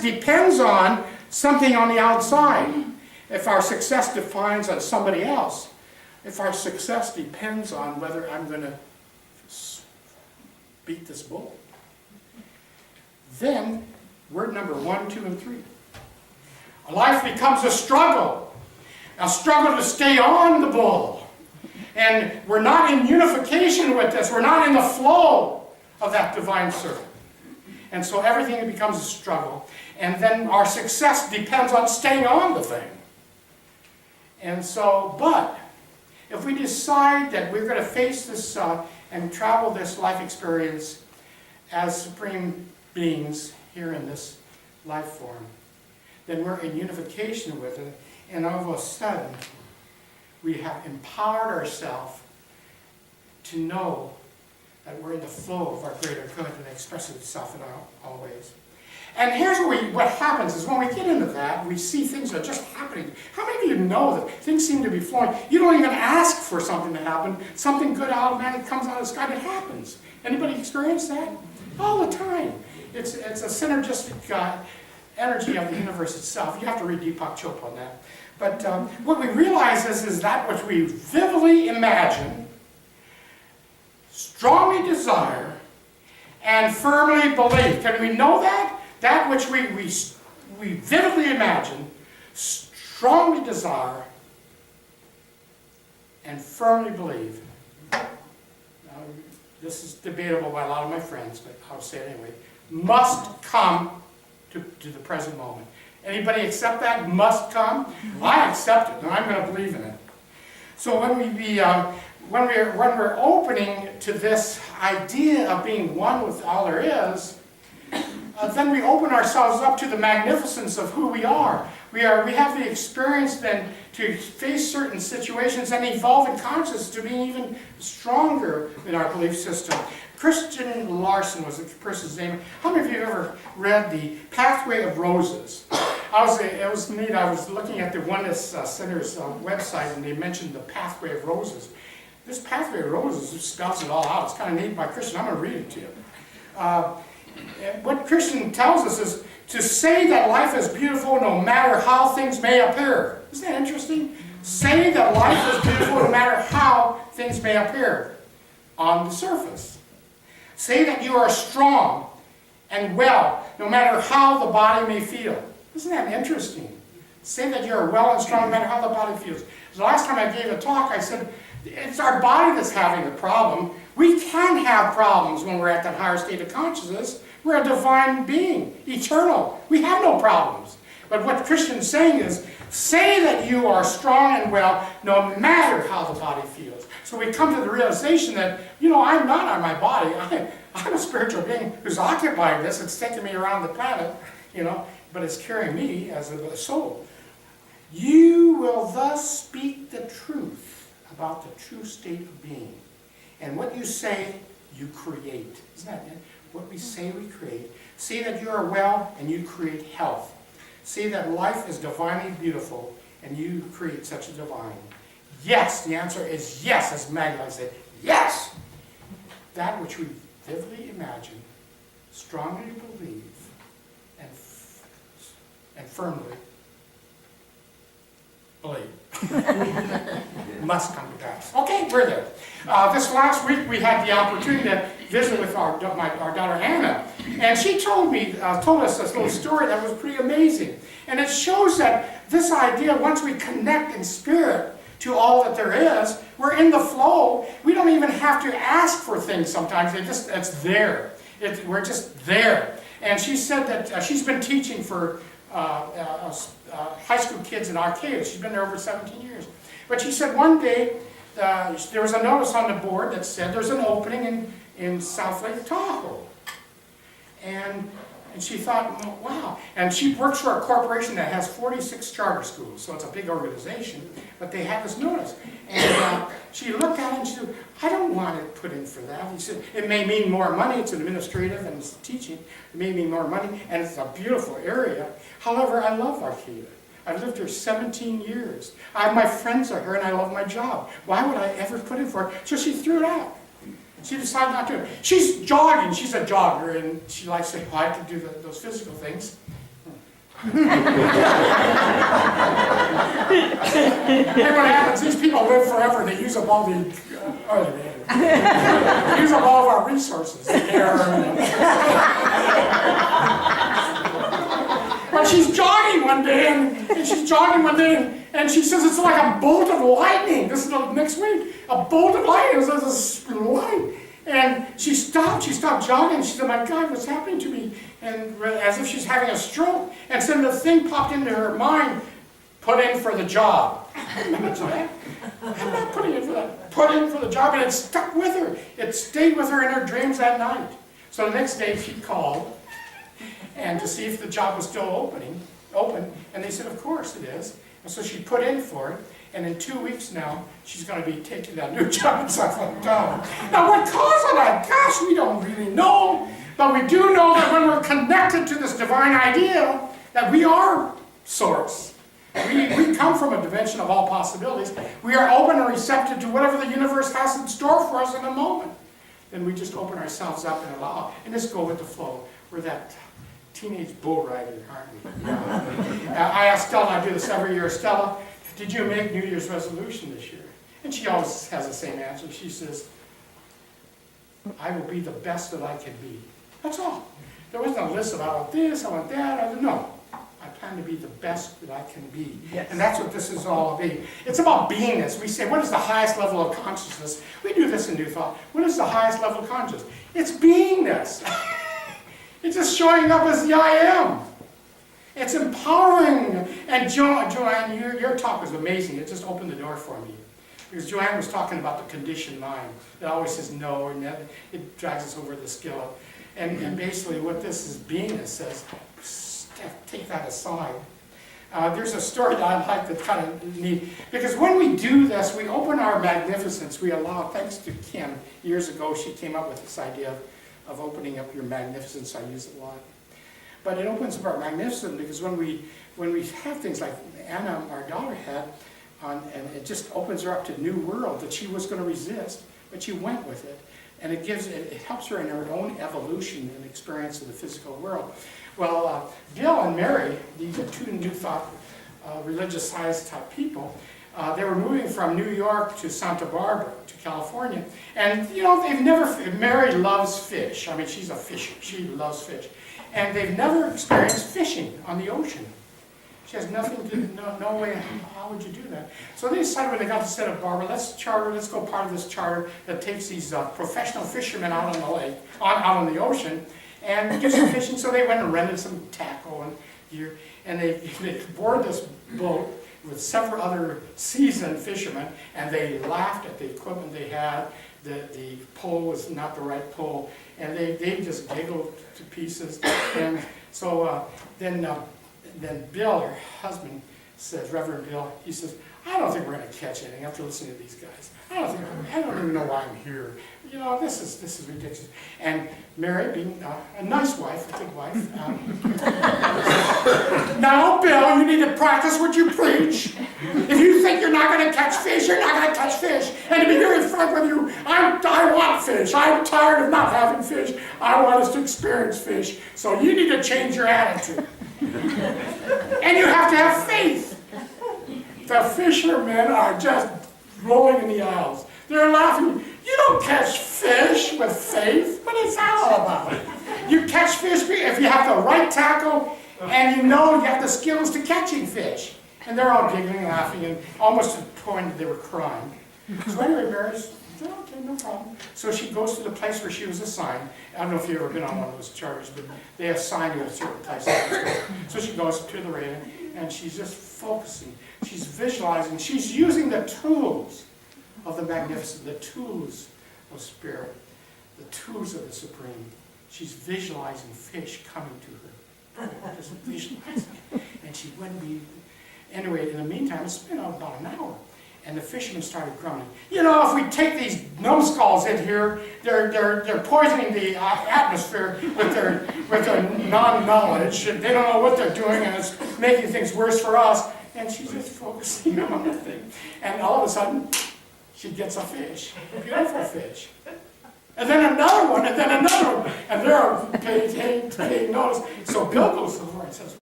depends on something on the outside. If our success defines on somebody else, if our success depends on whether I'm going to beat this bull, then we're number 1, 2, and 3. Life becomes a struggle to stay on the bull. And we're not in unification with this. We're not in the flow of that divine circle. And so everything becomes a struggle. And then our success depends on staying on the thing. And so, but if we decide that we're going to face this and travel this life experience as supreme beings here in this life form, then we're in unification with it, and all of a sudden we have empowered ourselves to know that we're in the flow of our greater good and it expresses itself in all ways. And here's what happens is when we get into that, we see things that are just happening. How many of you know that things seem to be flowing? You don't even ask for something to happen. Something good automatically comes out of the sky and it happens. Anybody experience that? All the time. It's a synergistic energy of the universe itself. You have to read Deepak Chopra on that. But what we realize is that which we vividly imagine, strongly desire, and firmly believe. Can we know that? That which we vividly imagine, strongly desire, and firmly believe. Now, this is debatable by a lot of my friends, but I'll say it anyway. Must come to the present moment. Anybody accept that? Must come? I accept it, and I'm going to believe in it. So when we're opening to this idea of being one with all there is, then we open ourselves up to the magnificence of who we are. We have the experience then to face certain situations and evolve in consciousness to be even stronger in our belief system. Christian Larson was the person's name. How many of you have ever read The Pathway of Roses? It was neat. I was looking at the Oneness Center's website, and they mentioned the Pathway of Roses. This Pathway of Roses spells it all out. It's kind of neat by Christian. I'm going to read it to you. What Christian tells us is to say that life is beautiful no matter how things may appear. Isn't that interesting? Say that life is beautiful no matter how things may appear on the surface. Say that you are strong and well no matter how the body may feel. Isn't that interesting? Say that you are well and strong no matter how the body feels. The last time I gave a talk, I said, it's our body that's having the problem. We can have problems when we're at that higher state of consciousness. We're a divine being, eternal. We have no problems. But what Christian's saying is, say that you are strong and well no matter how the body feels. So we come to the realization that, I'm not on my body. I'm a spiritual being who's occupying this. It's taking me around the planet, but it's carrying me as a soul. You will thus speak the truth about the true state of being. And what you say, you create. Isn't that it? What we say, we create. Say that you are well, and you create health. Say that life is divinely beautiful, and you create such a divine. Yes, the answer is yes, as Magdalene said. Yes! That which we vividly imagine, strongly believe, and firmly believe. Must come to pass. Okay, we're there. This last week we had the opportunity to visit with our daughter Anna, and she told us this little story that was pretty amazing. And it shows that this idea, once we connect in spirit to all that there is, we're in the flow. We don't even have to ask for things sometimes. It's there. We're just there. And she said that she's been teaching for high school kids in Arcata. She's been there over 17 years. But she said one day there was a notice on the board that said there's an opening in South Lake Tahoe. And she thought, wow. And she works for a corporation that has 46 charter schools, so it's a big organization. But they had this notice. And she looked at it and she said, I don't want it put in for that. He said, it may mean more money. It's an administrative and it's teaching. It may mean more money, and it's a beautiful area. However, I love Arcata. I've lived here 17 years. My friends are here, and I love my job. Why would I ever put in for it? So she threw it out. She decided not to. She's jogging. She's a jogger, and she likes to hike and do those physical things. And what happens, these people live forever, they use up all the, they use up all of our resources, the air, But she's jogging one day, and she says it's like a bolt of lightning. This is the next week. A bolt of lightning. There's a light. And she stopped jogging. She said, my God, what's happening to me? And as if she's having a stroke. And so the thing popped into her mind, put in for the job. Imagine that. I'm not putting in for that. Put in for the job, and it stuck with her. It stayed with her in her dreams that night. So the next day she called, and to see if the job was still open, and they said, of course it is. And so she put in for it, and in 2 weeks now, she's going to be taking that new job and stuff like that. Now what caused all that? Gosh, we don't really know, but we do know that when we're connected to this divine idea, that we are source. We come from a dimension of all possibilities. We are open and receptive to whatever the universe has in store for us in a moment. Then we just open ourselves up and allow, and just go with the flow. We're that teenage bull rider, aren't we? I asked Stella, I do this every year, Stella, did you make New Year's resolution this year? And she always has the same answer. She says, I will be the best that I can be. That's all. There wasn't a list of I want this, I want that, no. I plan to be the best that I can be. Yes. And that's what this is all about. It's about beingness. We say, what is the highest level of consciousness? We do this in New Thought. What is the highest level of consciousness? It's beingness. It's just showing up as the I am. It's empowering. And Joanne, your talk was amazing. It just opened the door for me. Because Joanne was talking about the conditioned mind. It always says no, and it drags us over the skillet. And basically what this is, beingness says, take that aside. There's a story that I like that's kind of neat. Because when we do this, we open our magnificence. We allow, thanks to Kim, years ago, she came up with this idea of opening up your magnificence. I use it a lot. But it opens up our magnificence because when we have things like Anna, our daughter, had, and it just opens her up to a new world that she was going to resist, but she went with it. And it helps her in her own evolution and experience of the physical world. Well, Bill and Mary, these are two New Thought religious science type people, they were moving from New York to Santa Barbara, to California. And, you know, Mary loves fish. I mean, she's a fisher. She loves fish. And they've never experienced fishing on the ocean. She has nothing to, no way, how would you do that? So they decided when they got to Santa Barbara, let's go part of this charter that takes these professional fishermen out on the lake, out on the ocean, and do some fishing. So they went and rented some tackle and gear, and they boarded this boat with several other seasoned fishermen, and they laughed at the equipment they had. The pole was not the right pole, and they just giggled to pieces. And so then Bill, her husband, says, Reverend Bill, he says, I don't think we're going to catch anything after listening to these guys. I don't even know why I'm here. You know, this is ridiculous. And Mary, being a nice wife, a good wife, now, Bill, you need to practice what you preach. If you think you're not going to catch fish, you're not going to catch fish. And to be very frank with you, I want fish. I'm tired of not having fish. I want us to experience fish. So you need to change your attitude. And you have to have faith. The fishermen are just rolling in the aisles. They're laughing. You don't catch fish with faith. What is that all about? You catch fish if you have the right tackle and you know you have the skills to catching fish. And they're all giggling and laughing and almost to the point that they were crying. So anyway, Mary said, okay, no problem. So she goes to the place where she was assigned. I don't know if you've ever been on one of those charters, but they assign you a certain place. So she goes to the railing and she's just focusing. She's visualizing. She's using the tools of the magnificent, the tools of spirit, the tools of the supreme. She's visualizing fish coming to her. Just visualizing. And she wouldn't be. Anyway, in the meantime, it's been about an hour. And the fishermen started grumbling. You know, if we take these numbskulls in here, they're poisoning the atmosphere with their non-knowledge. They don't know what they're doing, and it's making things worse for us. And she's just focusing on the thing. And all of a sudden, she gets a fish, a beautiful fish. And then another one, and then another one. And they're paying notice. So Bill goes over and says,